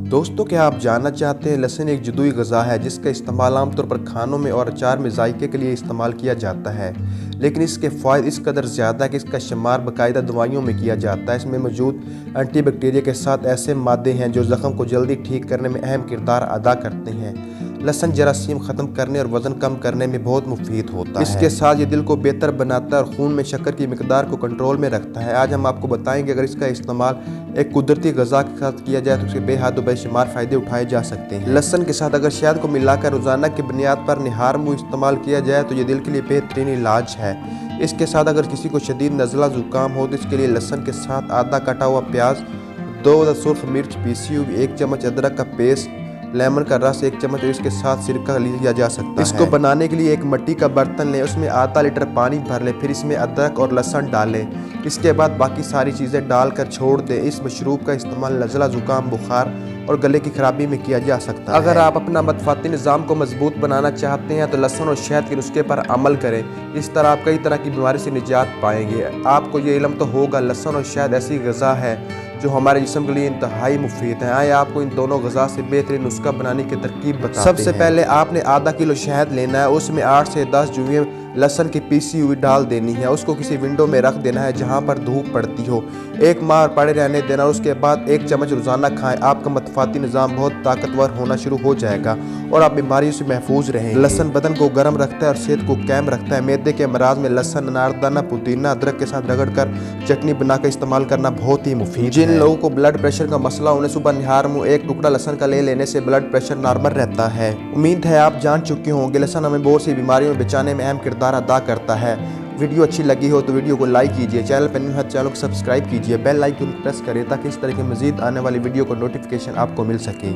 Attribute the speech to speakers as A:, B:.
A: दोस्तों, क्या आप जानना चाहते हैं लहसुन एक जदुई ग़िज़ा है जिसका इस्तेमाल आमतौर पर खानों में और अचार में जायके के लिए इस्तेमाल किया जाता है, लेकिन इसके फ़ायदे इस कदर ज़्यादा है कि इसका शुमार बाकायदा दवाइयों में किया जाता है। इसमें मौजूद एंटीबैक्टीरिया के साथ ऐसे मादे हैं जो ज़ख्म को जल्दी ठीक करने में अहम किरदार अदा करते हैं। लहसुन जरासीम ख़त्म करने और वज़न कम करने में बहुत मुफीद होता है। इसके साथ ये दिल को बेहतर बनाता है और खून में शक्कर की मिकदार को कंट्रोल में रखता है। आज हम आपको बताएंगे अगर इसका इस्तेमाल एक कुदरती ग़िज़ा के साथ किया जाए तो उसके बेहद बेशुमार फ़ायदे उठाए जा सकते हैं। लहसुन के साथ अगर शहद को मिलाकर रोज़ाना की बुनियाद पर निहार मुँह इस्तेमाल किया जाए तो ये दिल के लिए बेहतरीन इलाज है। इसके साथ अगर किसी को शदीद नज़ला ज़ुकाम हो तो इसके लिए लहसुन के साथ आधा कटा हुआ प्याज, 2 सुर्ख मिर्च पीसी हुई, 1 चम्मच अदरक का पेस्ट, लेमन का रस 1 चम्मच और इसके साथ सिरका लिया जा सकता है। इसको बनाने के लिए एक मिट्टी का बर्तन लें, उसमें आधा लीटर पानी भर लें, फिर इसमें अदरक और लहसुन डालें। इसके बाद बाकी सारी चीज़ें डालकर छोड़ दें। इस मशरूब का इस्तेमाल नज़ला ज़ुकाम, बुखार और गले की खराबी में किया जा सकता है। अगर आप अपना मतफ़ाती निज़ाम को मजबूत बनाना चाहते हैं तो लहसुन और शहद के नुस्खे पर अमल करें। इस तरह आप कई तरह की बीमारी से निजात पाएंगे। आपको ये इल्म तो होगा लहसुन और शहद ऐसी ग़िज़ा है जो हमारे जिस्म के लिए इंतहाई मुफीद है। आइए आपको इन दोनों ग़िज़ा से बेहतरीन नुस्खा बनाने की तरकीब बताते हैं। सबसे पहले आपने आधा किलो शहद लेना है, उसमें 8 से 10 जुएँ लहसुन की पीसी हुई डाल देनी है। उसको किसी विंडो में रख देना है जहाँ पर धूप पड़ती हो। 1 माह पड़े रहने देना। उसके बाद 1 चम्मच रोज़ाना खाएं। आपका मतफ़ाती निज़ाम बहुत ताकतवर होना शुरू हो जाएगा और आप बीमारियों से महफूज रहेंगे। लहसुन बदन को गर्म रखता है और सेहत को कायम रखता है। मैदे के अमराज में लहसुन, अनारदाना, पुदीना, अदरक के साथ रगड़ कर चटनी बनाकर इस्तेमाल करना बहुत ही मुफीद। जिन लोगों को ब्लड प्रेशर का मसला उन्हें सुबह निहार मुँह 1 टुकड़ा लहसुन का ले लेने से ब्लड प्रेशर नॉर्मल रहता है। उम्मीद है आप जान चुके होंगे लहसुन हमें बहुत सी बीमारियों में बचाने में अहम किरदार अदा करता है। वीडियो अच्छी लगी हो तो वीडियो को लाइक कीजिए, चैनल पर न्यू है चैनल को सब्सक्राइब कीजिए, बेल आइकन प्रेस करें ताकि इस तरह के मजीद आने वाली वीडियो को नोटिफिकेशन आपको मिल सके।